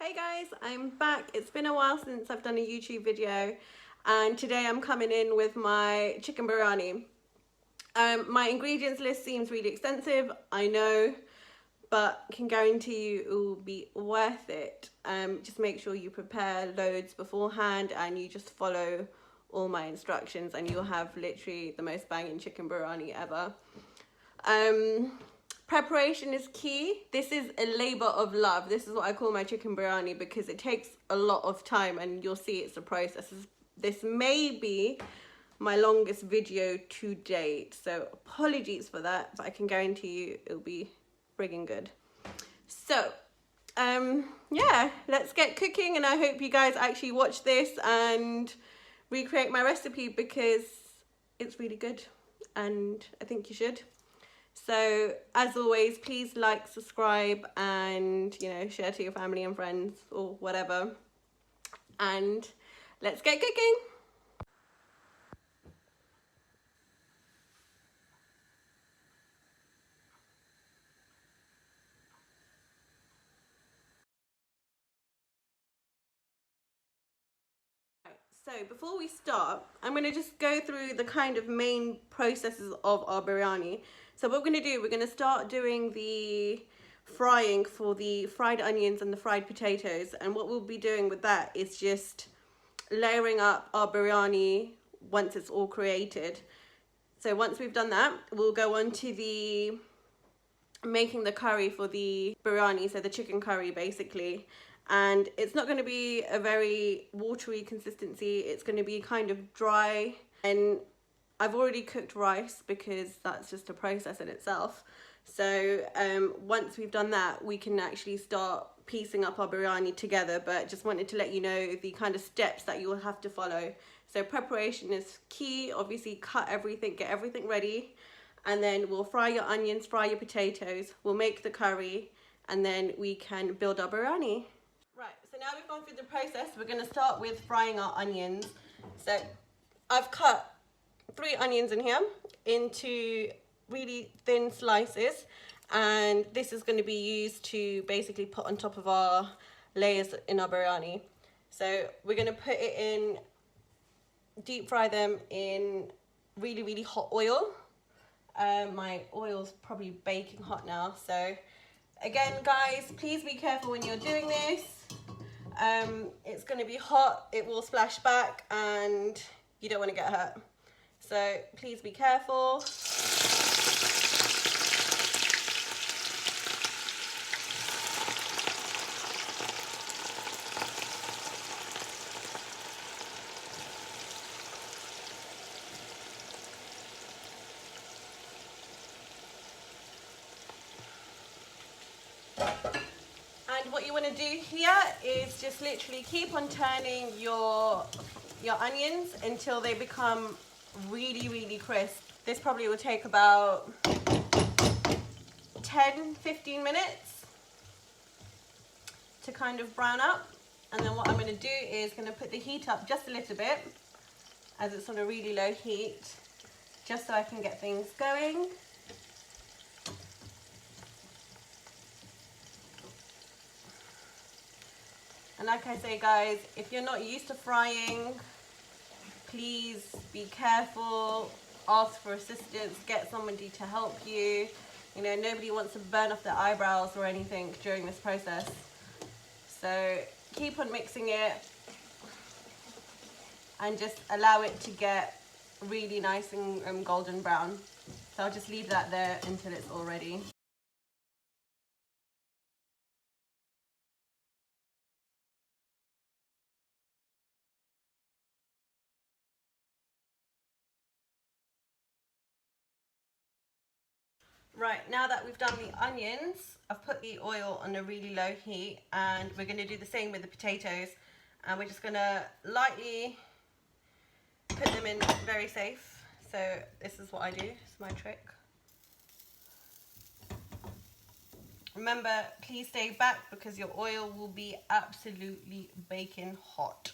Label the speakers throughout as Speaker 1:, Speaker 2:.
Speaker 1: Hey guys, I'm back. It's been a while since I've done a YouTube video and today I'm coming in with my chicken biryani. My ingredients list seems really extensive, I know, but can guarantee you it will be worth it. Just make sure you prepare loads beforehand and you just follow all my instructions and you'll have literally the most banging chicken biryani ever. Preparation is key. This is a labor of love. This is what I call my chicken biryani because it takes a lot of time and you'll see it's a process. This may be my longest video to date, so apologies for that, but I can guarantee you it'll be friggin' good. So yeah, let's get cooking, and I hope you guys actually watch this and recreate my recipe because it's really good and I think you should. So as always, please like, subscribe, and share to your family and friends or whatever, and let's get cooking. So before we start, I'm going to just go through the kind of main processes of our biryani. So what we're going to do, we're going to start doing the frying for the fried onions and the fried potatoes, and what we'll be doing with that is just layering up our biryani once it's all created. So once we've done that, we'll go on to the making the curry for the biryani, so the chicken curry basically. And it's not going to be a very watery consistency, it's going to be kind of dry. And I've already cooked rice because that's just a process in itself. So once we've done that, we can actually start piecing up our biryani together, but just wanted to let you know the kind of steps that you will have to follow. So preparation is key. Obviously cut everything, get everything ready, and then we'll fry your onions, fry your potatoes, we'll make the curry, and then we can build our biryani. Right, so now we've gone through the process, we're going to start with frying our onions. So I've cut 3 onions in here into really thin slices, and this is going to be used to basically put on top of our layers in our biryani. So we're going to put it in, deep fry them in really hot oil. My oil's probably baking hot now, so again guys, please be careful when you're doing this. It's going to be hot, it will splash back and you don't want to get hurt, so please be careful. And what you want to do here is just literally keep on turning your onions until they become really crisp. This probably will take about 10-15 minutes to kind of brown up. And then what I'm going to do is going to put the heat up just a little bit, as it's on a really low heat, just so I can get things going. And like I say guys, if you're not used to frying, please be careful, ask for assistance, get somebody to help you. Nobody wants to burn off their eyebrows or anything during this process. So keep on mixing it and just allow it to get really nice and golden brown. So I'll just leave that there until it's all ready. Right, now that we've done the onions, I've put the oil on a really low heat, and we're going to do the same with the potatoes, and we're just going to lightly put them in very safe. So this is what I do, it's my trick. Remember, please stay back because your oil will be absolutely baking hot.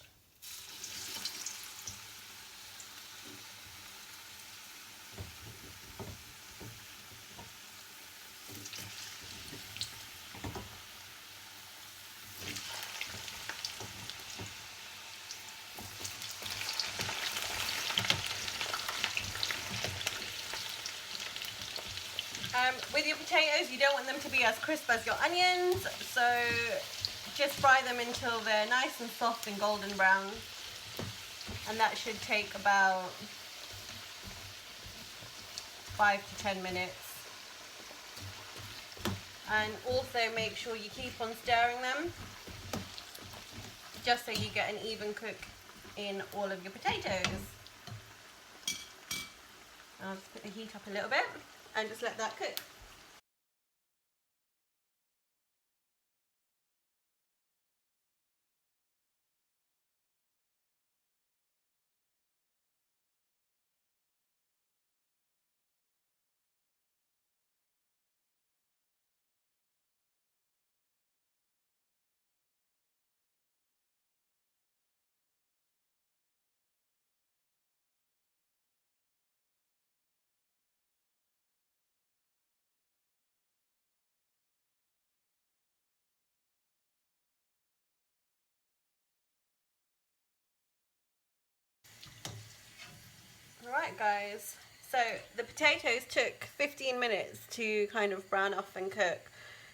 Speaker 1: With your potatoes, you don't want them to be as crisp as your onions, so just fry them until they're nice and soft and golden brown. And that should take about 5 to 10 minutes. And also make sure you keep on stirring them, just so you get an even cook in all of your potatoes. I'll just put the heat up a little bit and just let that cook. Alright guys, so the potatoes took 15 minutes to kind of brown off and cook.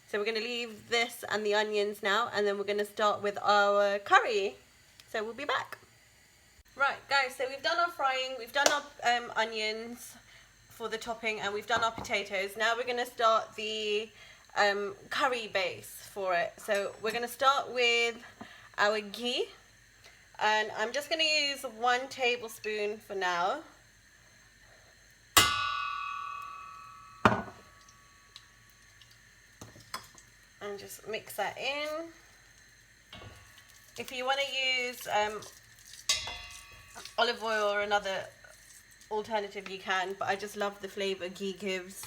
Speaker 1: So we're going to leave this and the onions now, and then we're going to start with our curry. So we'll be back. Right guys, so we've done our frying, we've done our onions for the topping, and we've done our potatoes. Now we're going to start the curry base for it. So we're going to start with our ghee, and I'm just going to use 1 tablespoon for now. And just mix that in. If you want to use olive oil or another alternative, you can, but I just love the flavour ghee gives,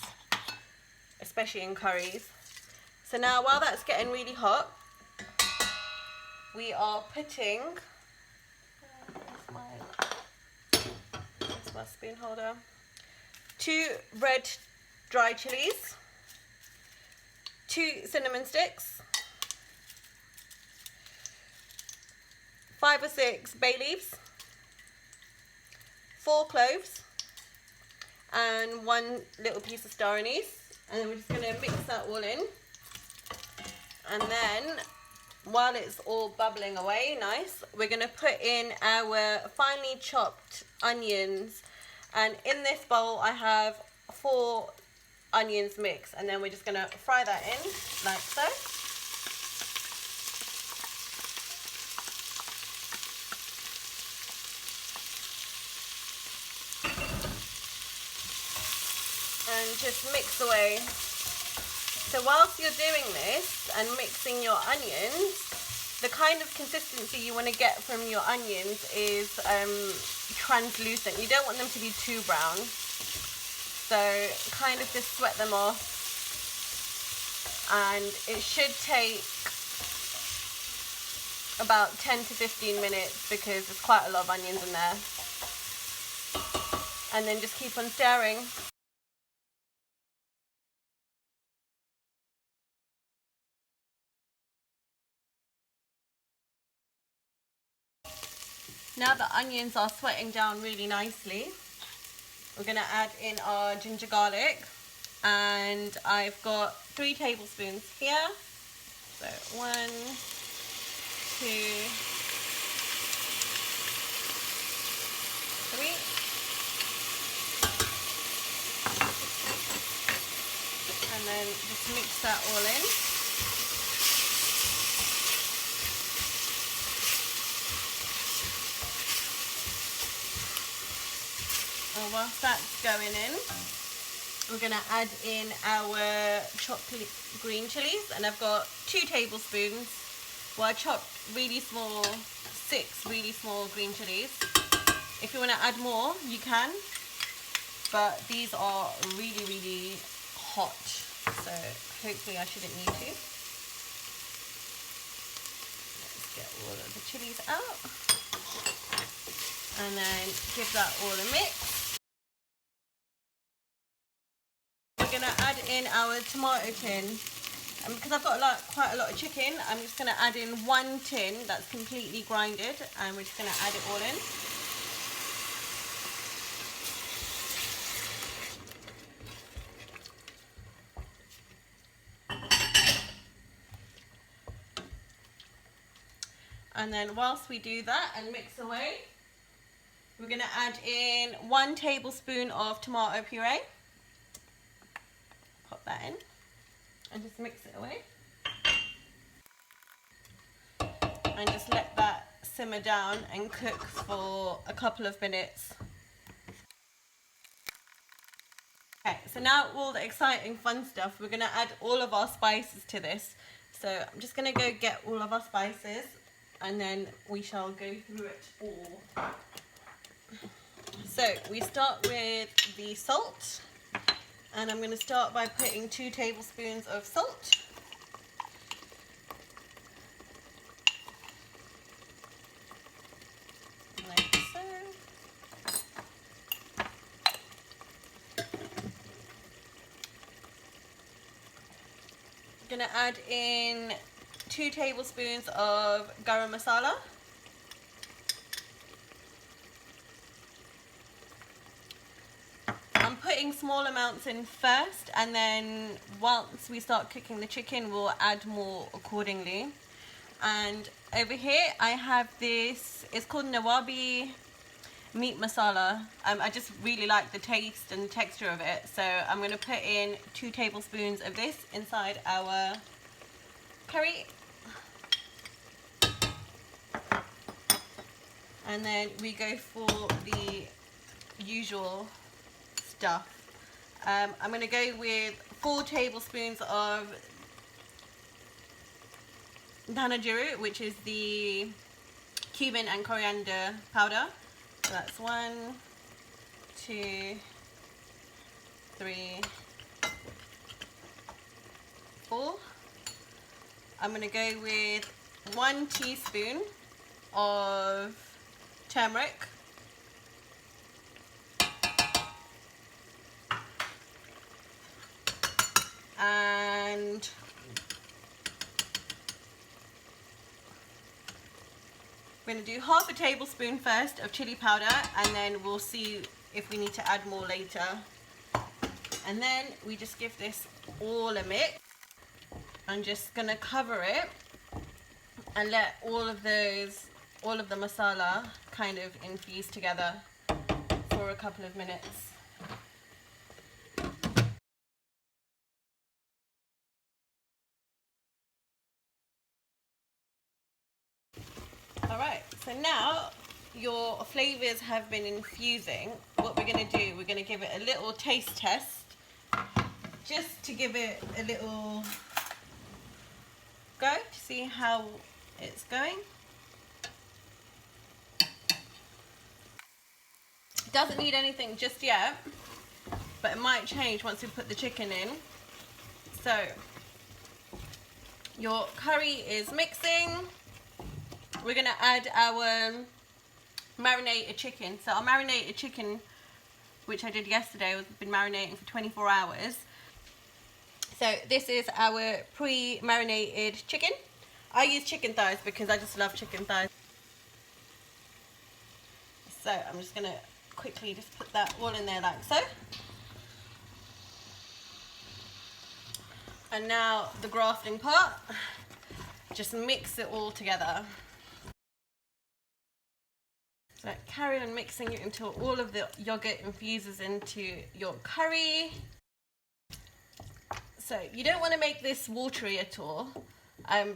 Speaker 1: especially in curries. So now, while that's getting really hot, we are putting, where's my spoon holder, 2 red dried chilies, 2 cinnamon sticks, 5 or 6 bay leaves, 4 cloves, and 1 little piece of star anise. And then we're just going to mix that all in. And then, while it's all bubbling away nice, we're going to put in our finely chopped onions. And in this bowl I have 4 onions mixed, and then we're just going to fry that in like so. And just mix away. So whilst you're doing this and mixing your onions, the kind of consistency you want to get from your onions is translucent. You don't want them to be too brown. So kind of just sweat them off, and it should take about 10 to 15 minutes because there's quite a lot of onions in there. And then just keep on stirring. Now the onions are sweating down really nicely, we're going to add in our ginger garlic, and I've got 3 tablespoons here. So 1, 2, and then just mix that all in. And whilst that's going in, we're going to add in our chopped green chilies, and I've got 2 tablespoons. Well, I chopped really small, 6 really small green chilies. If you want to add more, you can, but these are really, really hot, so hopefully I shouldn't need to. Let's get all of the chilies out, and then give that all a mix. We're going to add in our tomato tin, and because I've got quite a lot of chicken, I'm just going to add in 1 tin that's completely grinded, and we're just going to add it all in. And then whilst we do that and mix away, we're going to add in 1 tablespoon of tomato puree. Pop that in and just mix it away. And just let that simmer down and cook for a couple of minutes. Okay, so now all the exciting fun stuff, we're going to add all of our spices to this. So I'm just going to go get all of our spices and then we shall go through it all. So we start with the salt, and I'm going to start by putting 2 tablespoons of salt. Like so. I'm going to add in 2 tablespoons of Garam Masala. I'm putting small amounts in first, and then once we start cooking the chicken, we'll add more accordingly. And over here I have this, it's called Nawabi meat masala. I just really like the taste and the texture of it, so I'm going to put in 2 tablespoons of this inside our curry. And then we go for the usual stuff. I'm going to go with 4 tablespoons of Dhanna-Jeeru, which is the cumin and coriander powder. So that's 1, 2, 3, 4. I'm going to go with 1 teaspoon of turmeric. And we're going to do half a tablespoon first of chili powder, and then we'll see if we need to add more later. And then we just give this all a mix. I'm just going to cover it and let all of the masala kind of infuse together for a couple of minutes. Alright, so now your flavours have been infusing. What we're going to do, we're going to give it a little taste test, just to give it a little go to see how it's going. It doesn't need anything just yet, but it might change once we put the chicken in. So your curry is mixing. We're going to add our marinated chicken. So our marinated chicken, which I did yesterday, has been marinating for 24 hours. So this is our pre-marinated chicken. I use chicken thighs because I just love chicken thighs. So I'm just going to quickly just put that all in there like so. And now the grafting part. Just mix it all together. So carry on mixing it until all of the yogurt infuses into your curry. So you don't want to make this watery at all,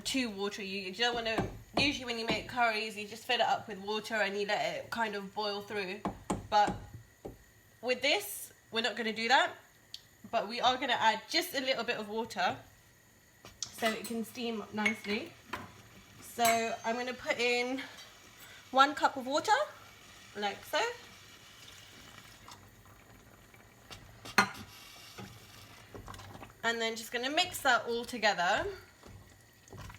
Speaker 1: too watery. You don't want to, usually when you make curries, you just fill it up with water and you let it kind of boil through. But with this, we're not going to do that, but we are going to add just a little bit of water so it can steam up nicely. So I'm going to put in 1 cup of water, like so. And then just going to mix that all together,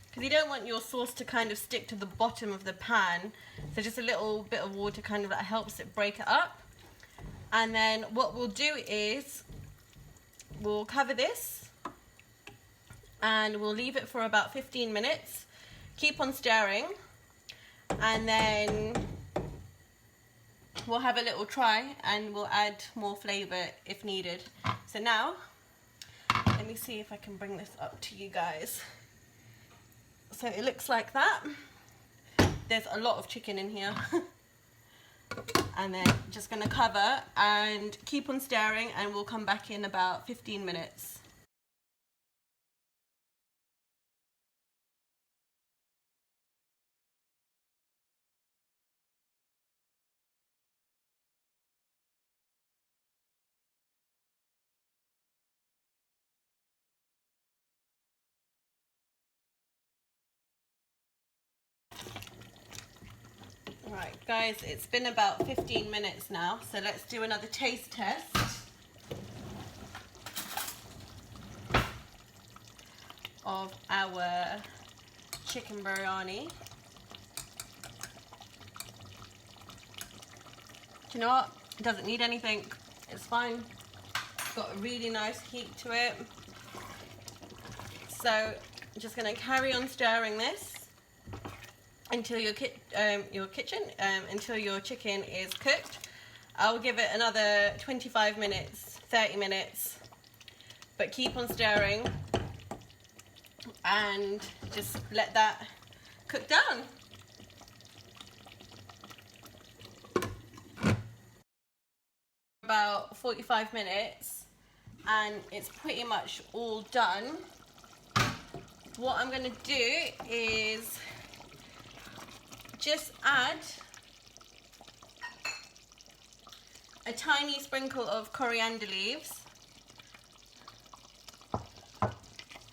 Speaker 1: because you don't want your sauce to kind of stick to the bottom of the pan. So just a little bit of water kind of like helps it break it up. And then what we'll do is we'll cover this and we'll leave it for about 15 minutes. Keep on stirring, and then we'll have a little try and we'll add more flavour if needed. So now, let me see if I can bring this up to you guys. So it looks like that. there's a lot of chicken in here. And then just going to cover and keep on stirring, and we'll come back in about 15 minutes. Right guys, it's been about 15 minutes now, so let's do another taste test. Of our chicken biryani. Do you know what? It doesn't need anything. It's fine. It's got a really nice heat to it. So I'm just going to carry on stirring this until your chicken is cooked. I'll give it another 25 minutes, 30 minutes, but keep on stirring and just let that cook down. About 45 minutes and it's pretty much all done. What I'm going to do is just add a tiny sprinkle of coriander leaves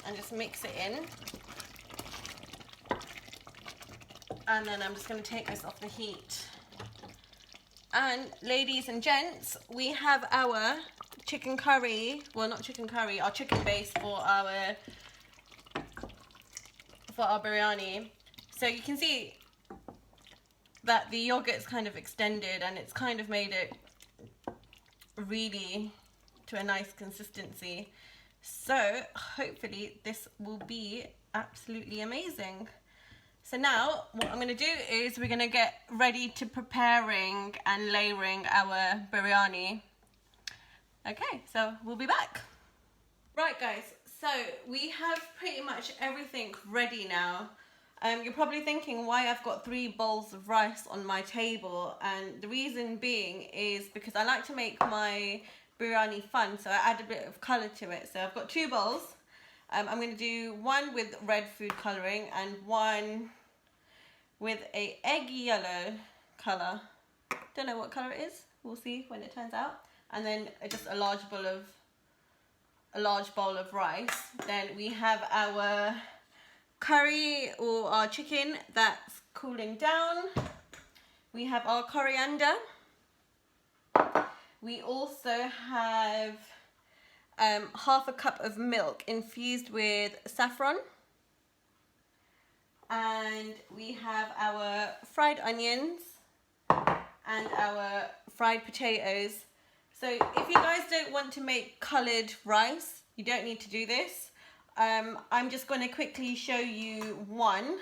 Speaker 1: and just mix it in. And then I'm just going to take this off the heat. And ladies and gents, we have our chicken curry, well not chicken curry, our chicken base for our biryani. So you can see that the yogurt's kind of extended and it's kind of made it really to a nice consistency. So hopefully this will be absolutely amazing. So now what I'm going to do is we're going to get ready to preparing and layering our biryani. Okay, so we'll be back. Right guys, so we have pretty much everything ready now. You're probably thinking why I've got 3 bowls of rice on my table, and the reason being is because I like to make my biryani fun, so I add a bit of colour to it. So I've got 2 bowls. I'm going to do one with red food colouring and one with a egg yellow colour. Don't know what colour it is. We'll see when it turns out. And then just a large bowl of rice. Then we have our curry or our chicken that's cooling down. We have our coriander. We also have half a cup of milk infused with saffron. And we have our fried onions and our fried potatoes. So if you guys don't want to make coloured rice, you don't need to do this. I'm just going to quickly show you one,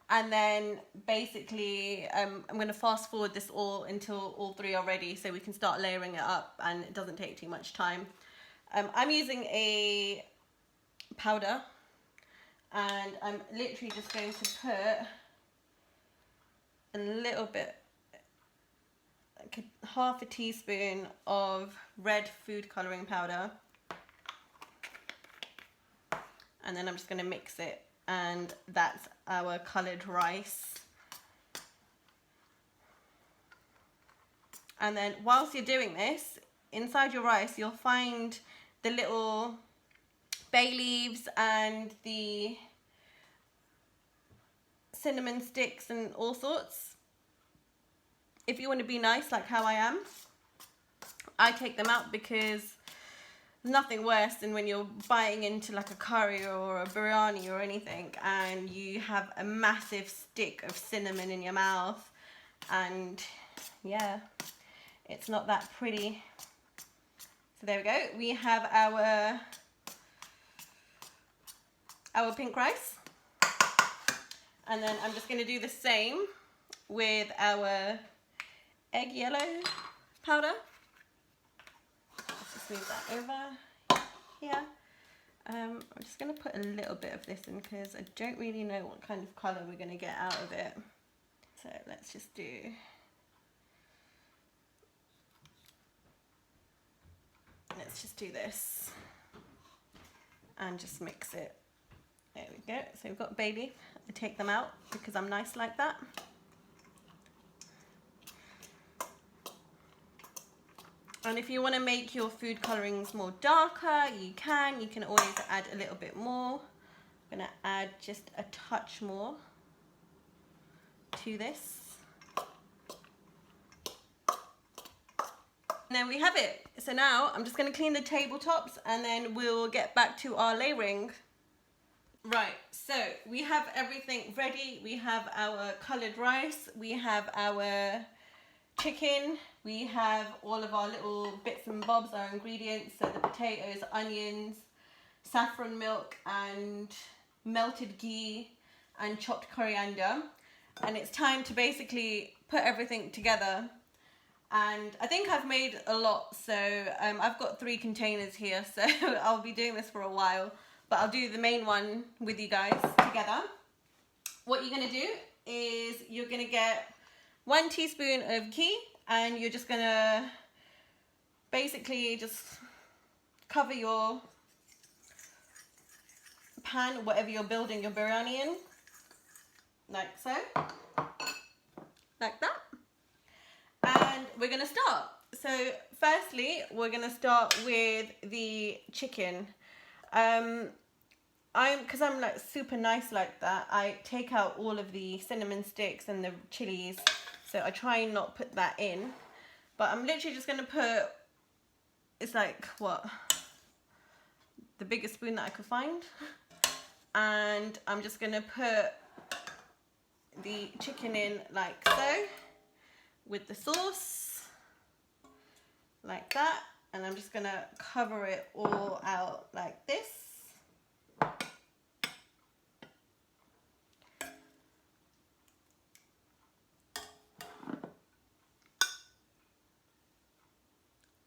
Speaker 1: and then basically I'm going to fast forward this all until all 3 are ready so we can start layering it up and it doesn't take too much time. I'm using a powder, and I'm literally just going to put a little bit, like half a teaspoon of red food colouring powder, and then I'm just going to mix it, and that's our coloured rice. And then whilst you're doing this, inside your rice you'll find the little bay leaves and the cinnamon sticks and all sorts. If you want to be nice like how I am, I take them out because there's nothing worse than when you're biting into like a curry or a biryani or anything and you have a massive stick of cinnamon in your mouth, and yeah, it's not that pretty. So there we go. We have our pink rice, and then I'm just going to do the same with our egg yellow powder. Let's just move that over here. I'm just going to put a little bit of this in because I don't really know what kind of colour we're going to get out of it. So let's just do, this and just mix it. There we go. So we've got bay leaf. I take them out because I'm nice like that. And if you want to make your food colorings more darker, you can. You can always add a little bit more. I'm going to add just a touch more to this. And then we have it. So now I'm just going to clean the tabletops and then we'll get back to our layering. Right, so we have everything ready. We have our coloured rice, we have our chicken, we have all of our little bits and bobs, our ingredients, so the potatoes, onions, saffron milk and melted ghee and chopped coriander. And it's time to basically put everything together. And I think I've made a lot, so I've got 3 containers here, so I'll be doing this for a while, but I'll do the main one with you guys together. What you're going to do is you're going to get 1 teaspoon of ghee, and you're just going to basically just cover your pan, whatever you're building your biryani in, like so, like that. And we're going to start. So firstly, we're going to start with the chicken. Because I'm like super nice like that, I take out all of the cinnamon sticks and the chilies. So I try and not put that in. But I'm literally just going to put, it's like, what? The biggest spoon that I could find. And I'm just going to put the chicken in like so, with the sauce, like that, and I'm just gonna cover it all out like this.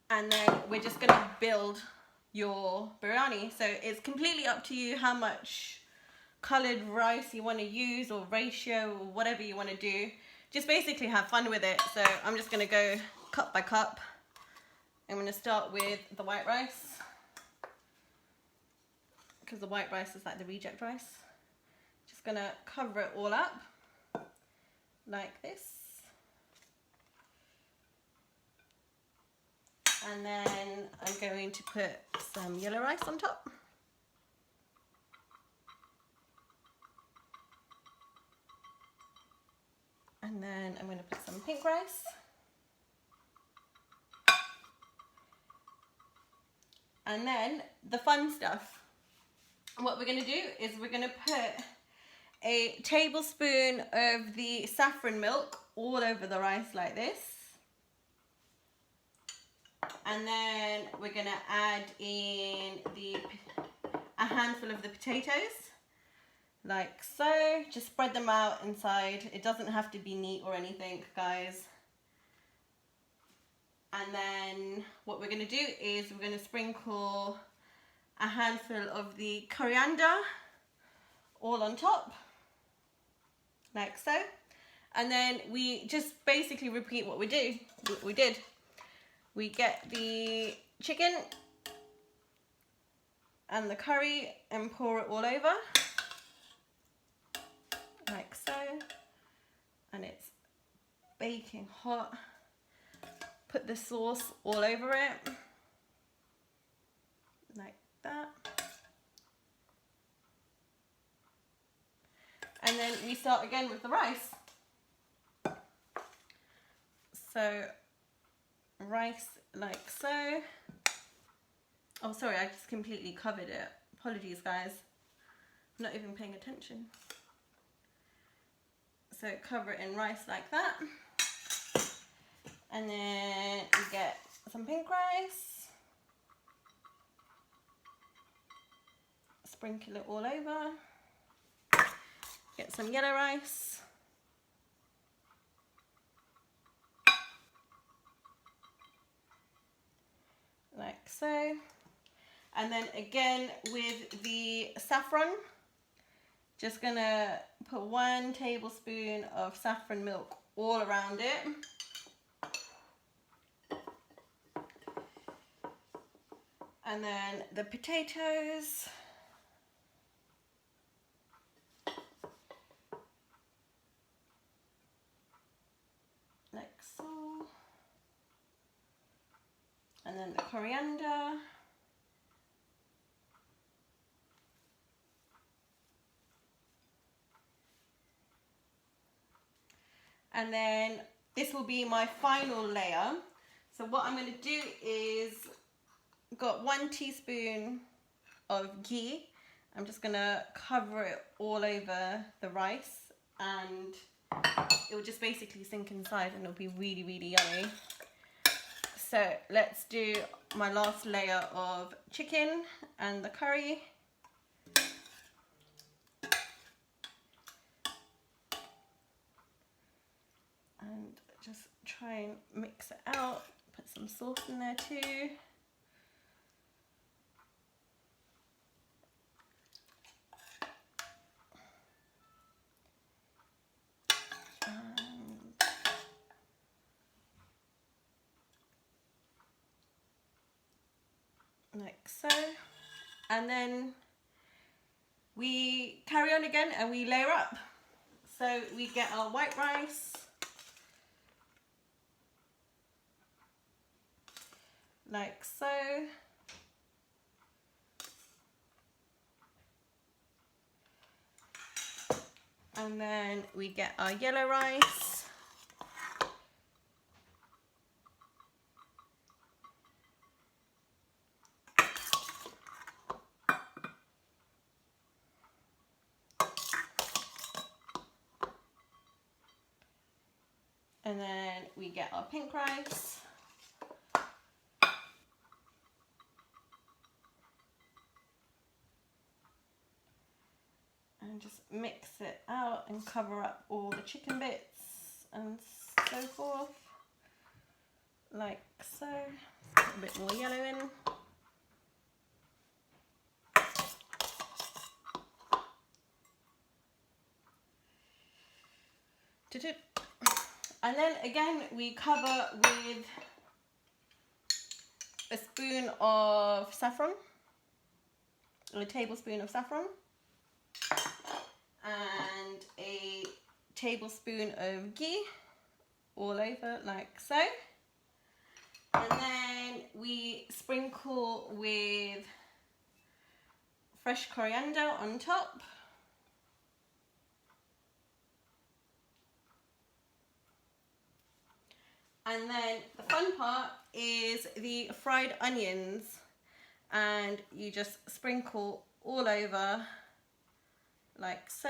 Speaker 1: And then we're just gonna build your biryani. So it's completely up to you how much coloured rice you want to use, or ratio, or whatever you want to do. Just basically have fun with it. So I'm just going to go cup by cup. I'm going to start with the white rice, because the white rice is like the reject rice. Just going to cover it all up like this. And then I'm going to put some yellow rice on top. And then I'm going to put some pink rice. And then the fun stuff. What we're going to do is we're going to put a tablespoon of the saffron milk all over the rice like this. And then we're going to add in a handful of the potatoes. Like so, just spread them out inside. It doesn't have to be neat or anything, guys. And then what we're going to do is we're going to sprinkle a handful of the coriander all on top, like so. And then we just basically repeat what we did. We get the chicken and the curry and pour it all over. Like so, and it's baking hot. Put the sauce all over it, like that. And then we start again with the rice. So, rice like so. Oh, sorry, I just completely covered it. Apologies, guys. I'm not even paying attention. So cover it in rice like that. And then we get some pink rice. Sprinkle it all over. Get some yellow rice. Like so. And then again with the saffron, Just gonna put 1 tablespoon of saffron milk all around it. And then the potatoes. Like so. And then the coriander. And then this will be my final layer. So what I'm going to do is, got 1 teaspoon of ghee. I'm just going to cover it all over the rice, and it will just basically sink inside and it'll be really, really yummy. So let's do my last layer of chicken and the curry. And just try and mix it out. Put some sauce in there too. Like so. And then we carry on again and we layer up. So we get our white rice. Like so. And then we get our yellow rice. And then we get our pink rice. And just mix it out and cover up all the chicken bits and so forth. Like so. Put a bit more yellow in. And then again we cover with a spoon of saffron, or a tablespoon of saffron, and a tablespoon of ghee all over like so. And then we sprinkle with fresh coriander on top. And then the fun part is the fried onions, and you just sprinkle all over like so.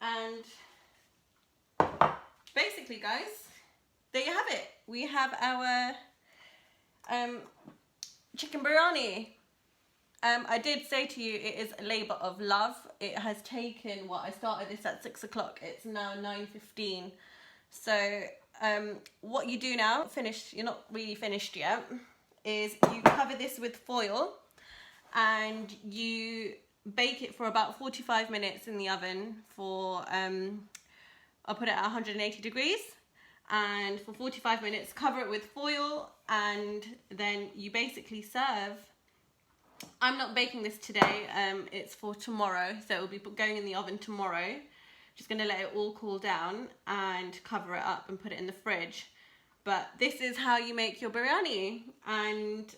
Speaker 1: And basically guys, there you have it. We have our chicken biryani. I did say to you it is a labour of love. It has taken, what, I started this at 6 o'clock, it's now 9:15. So what you do now, finished, you're not really finished yet, is you cover this with foil and you bake it for about 45 minutes in the oven for, I'll put it at 180 degrees. And for 45 minutes, cover it with foil, and then you basically serve. I'm not baking this today, it's for tomorrow, so it will be going in the oven tomorrow. Just gonna let it all cool down and cover it up and put it in the fridge. But this is how you make your biryani, and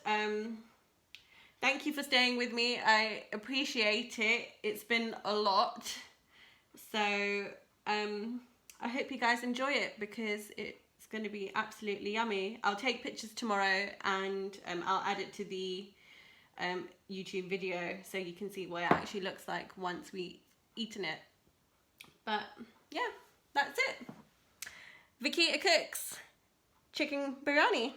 Speaker 1: thank you for staying with me. I appreciate it. It's been a lot, so I hope you guys enjoy it because it's going to be absolutely yummy. I'll take pictures tomorrow and I'll add it to the YouTube video so you can see what it actually looks like once we've eaten it. But yeah, that's it. Vikita cooks chicken biryani.